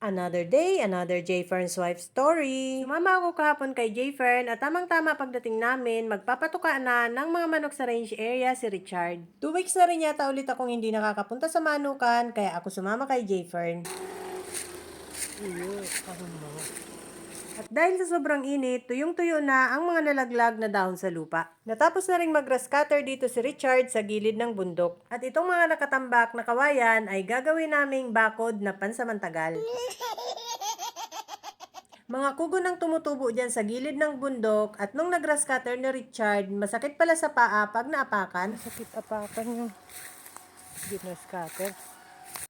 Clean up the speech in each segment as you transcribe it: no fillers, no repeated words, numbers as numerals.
Another day, another Jfern's wife story. Sumama ako kahapon kay Jfern at tamang-tama pagdating namin, magpapatuka na ng mga manok sa range area si Richard. 2 weeks na rin yata ulit akong hindi nakakapunta sa manukan, kaya ako sumama kay Jfern. At dahil sa sobrang init, tuyong-tuyo na ang mga nalaglag na dahon sa lupa. Natapos na ring mag-grass cutter dito si Richard sa gilid ng bundok. At itong mga nakatambak na kawayan ay gagawin naming bakod na pansamantagal. Mga kugo nang tumutubo dyan sa gilid ng bundok at nung nag-grass cutter ni Richard, masakit pala sa paa pag naapakan. Masakit apakan yung grass cutter.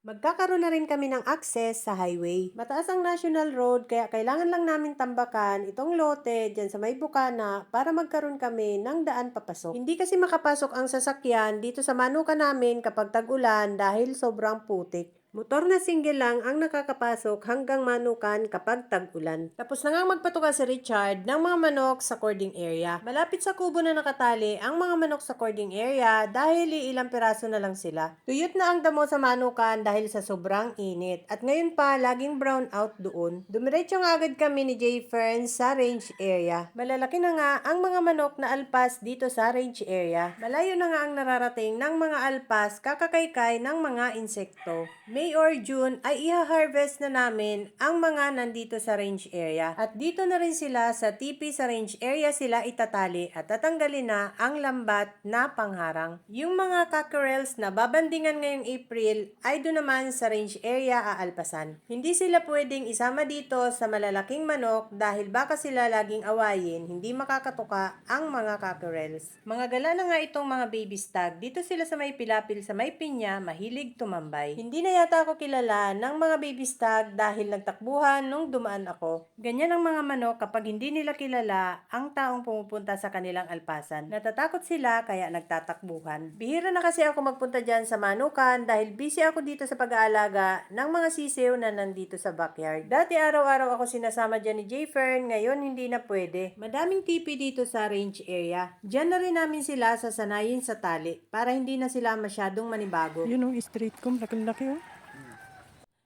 Magkakaroon na rin kami ng access sa highway. Mataas ang national road kaya kailangan lang namin tambakan itong lote dyan sa may bukana para magkaroon kami ng daan papasok. Hindi kasi makapasok ang sasakyan dito sa manuka namin kapag tag-ulan dahil sobrang putik. Motor na single lang ang nakakapasok hanggang manukan kapag tag-ulan. Tapos na nga magpatuka si Richard ng mga manok sa cording area. Malapit sa kubo na nakatali ang mga manok sa cording area dahil ilang piraso na lang sila. Tuyot na ang damo sa manukan dahil sa sobrang init. At ngayon pa, laging brown out doon. Dumiretso nga agad kami ni J. Fern sa range area. Malalaki na nga ang mga manok na alpas dito sa range area. Malayo na nga ang nararating ng mga alpas kakakaykay ng mga insekto. May or June ay iha-harvest na namin ang mga nandito sa range area. At dito na rin sila sa tipi sa range area sila itatali at tatanggalin na ang lambat na pangharang. Yung mga cockerels na babandingan ngayong April ay doon naman sa range area aalpasan. Hindi sila pwedeng isama dito sa malalaking manok dahil baka sila laging awayin, hindi makakatuka ang mga cockerels. Mga gala na nga itong mga baby stag. Dito sila sa may pilapil sa may pinya, mahilig tumambay. Hindi na yata ako kilala ng mga baby stag dahil nagtakbuhan nung dumaan ako. Ganyan ang mga manok kapag hindi nila kilala ang taong pumupunta sa kanilang alpasan. Natatakot sila kaya nagtatakbuhan. Bihira na kasi ako magpunta dyan sa manukan dahil busy ako dito sa pag-aalaga ng mga sisiw na nandito sa backyard. Dati araw-araw ako sinasama dyan ni Jfern, ngayon hindi na pwede. Madaming tipi dito sa range area. Dyan na rin namin sila sasanayin sa tali para hindi na sila masyadong manibago. Yun yung street comb, laki-laki oh.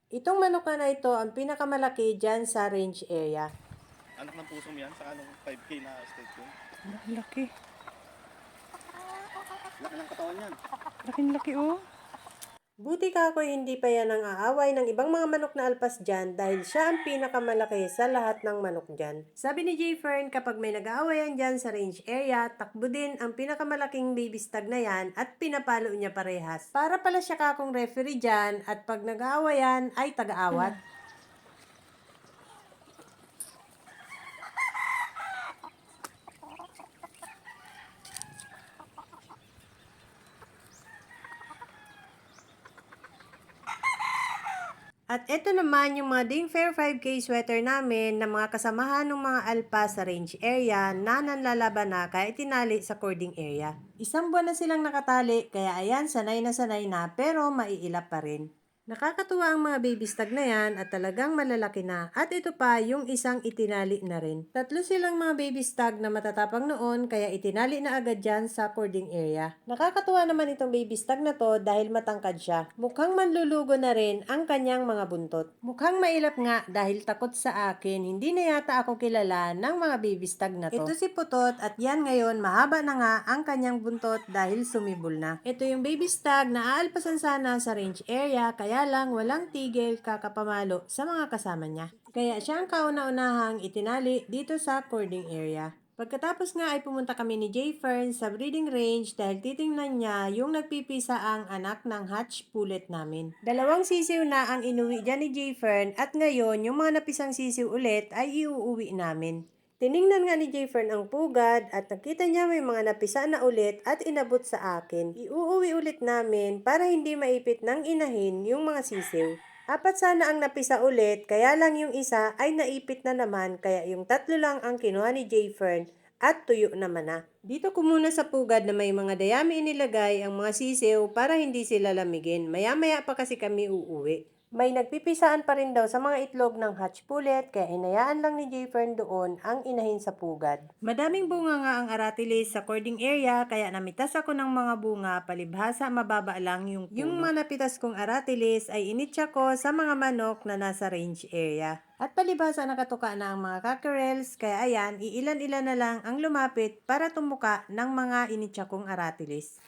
Itong manuka na ito ang pinakamalaki dyan sa range area. Anak ng puso mo yan sa anong 5K na state yun. Laki. Laki ng katawan yan. Laki-laki oh. Buti ka ako hindi pa yan ang aaway ng ibang mga manok na alpas dyan dahil siya ang pinakamalaki sa lahat ng manok dyan. Sabi ni Jfern, kapag may nag-aawayan dyan sa range area, takbo din ang pinakamalaking baby stag na yan at pinapalo niya parehas. Para pala siya kakong referee dyan at pag nag-aawayan ay taga-awat. At ito naman yung mga Ding Fair 5K sweater namin na mga kasamahan ng mga alpas sa range area na nanlalaban na kaya itinali sa cording area. Isang buwan na silang nakatali kaya ayan sanay na pero maiilap pa rin. Nakakatuwa ang mga baby stag na yan at talagang malalaki na. At ito pa yung isang itinali na rin. 3 silang mga baby stag na matatapang noon kaya itinali na agad dyan sa cording area. Nakakatuwa naman itong baby stag na to dahil matangkad siya. Mukhang manlulugo na rin ang kanyang mga buntot. Mukhang mailap nga dahil takot sa akin. Hindi na yata ako kilala ng mga baby stag na to. Ito si Putot at yan ngayon mahaba na nga ang kanyang buntot dahil sumibol na. Ito yung baby stag na aalpasan sana sa range area kaya lang walang tigil kakapamalo sa mga kasama niya. Kaya siya ang kauna-unahang itinali dito sa cording area. Pagkatapos nga ay pumunta kami ni Jfern sa breeding range dahil titingnan niya yung nagpipisa ang anak ng hatch pullet namin. 2 sisiw na ang inuwi dyan ni Jfern at ngayon yung mga napisang sisiw ulit ay iuuwi namin. Tiningnan nga ni Jfern ang pugad at nakita niya may mga napisa na ulit at inabot sa akin. Iuuwi ulit namin para hindi maipit ng inahin yung mga sisiw. 4 sana ang napisa ulit, kaya lang yung isa ay naipit na naman kaya yung 3 lang ang kinuha ni Jfern at tuyo naman na. Dito ko muna sa pugad na may mga dayami inilagay ang mga sisiw para hindi sila lamigin. Maya-maya pa kasi kami uuwi. May nagpipisaan pa rin daw sa mga itlog ng hatch pullet kaya hinayaan lang ni Jayfern doon ang inahin sa pugad. Madaming bunga nga ang aratilis sa cording area kaya namitas ako ng mga bunga palibhasa mababa lang yung puno. Yung mga napitas kong aratilis ay initsa ko sa mga manok na nasa range area. At palibhasa nakatuka na ang mga cockerels kaya ayan, iilan-ilan na lang ang lumapit para tumuka ng mga initsa kong aratilis.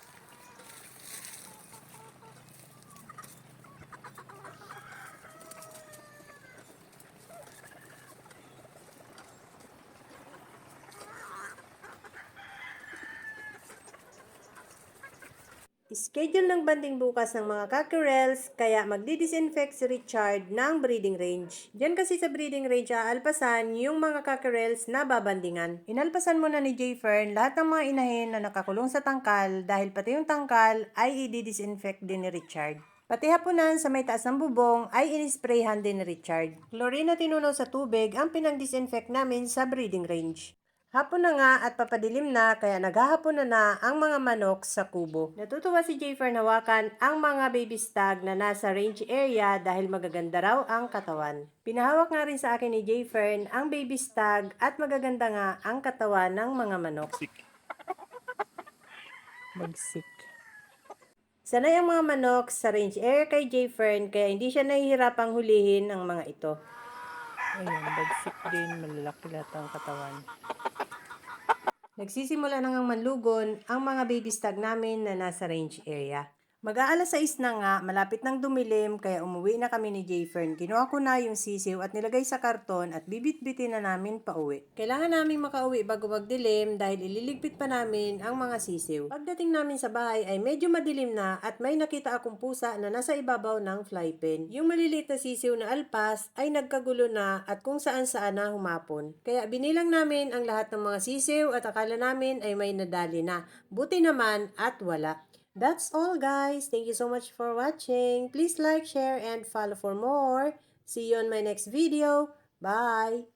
Schedule ng banding bukas ng mga cockerels, kaya magdi-disinfect si Richard ng breeding range. Diyan kasi sa breeding range aalpasan yung mga cockerels na babandingan. Inalpasan muna ni Jayfern lahat ng mga inahin na nakakulong sa tangkal dahil pati yung tangkal ay i-disinfect din ni Richard. Pati hapunan sa may taas ng bubong ay inisprayhan din ni Richard. Chlorine na tinunaw sa tubig ang pinang-disinfect namin sa breeding range. Hapon na nga at papadilim na kaya naghahapon na ang mga manok sa kubo. Natutuwa si Jayfern hawakan ang mga baby stag na nasa range area dahil magaganda raw ang katawan. Pinahawak nga rin sa akin ni Jayfern ang baby stag at magaganda nga ang katawan ng mga manok. Bagsik. Sanay ang mga manok sa range area kay Jayfern kaya hindi siya nahihirapang hulihin ang mga ito. Ayun, bagsik din. Malalaki lahat ang katawan. Nagsisimula na ngang manlugon ang mga baby stag namin na nasa range area. Mag-aalas 6 na nga, malapit nang dumilim kaya umuwi na kami ni Jayfern. Kinuha ko na yung sisiw at nilagay sa karton at bibit-bitin na namin pauwi. Kailangan namin makauwi bago magdilim dahil ililigpit pa namin ang mga sisiw. Pagdating namin sa bahay ay medyo madilim na at may nakita akong pusa na nasa ibabaw ng fly pen. Yung maliliit na sisiw na alpas ay nagkagulo na at kung saan-saan na humapon. Kaya binilang namin ang lahat ng mga sisiw at akala namin ay may nadali na. Buti naman at wala. That's all guys. Thank you so much for watching. Please like, share, and follow for more. See you on my next video. Bye!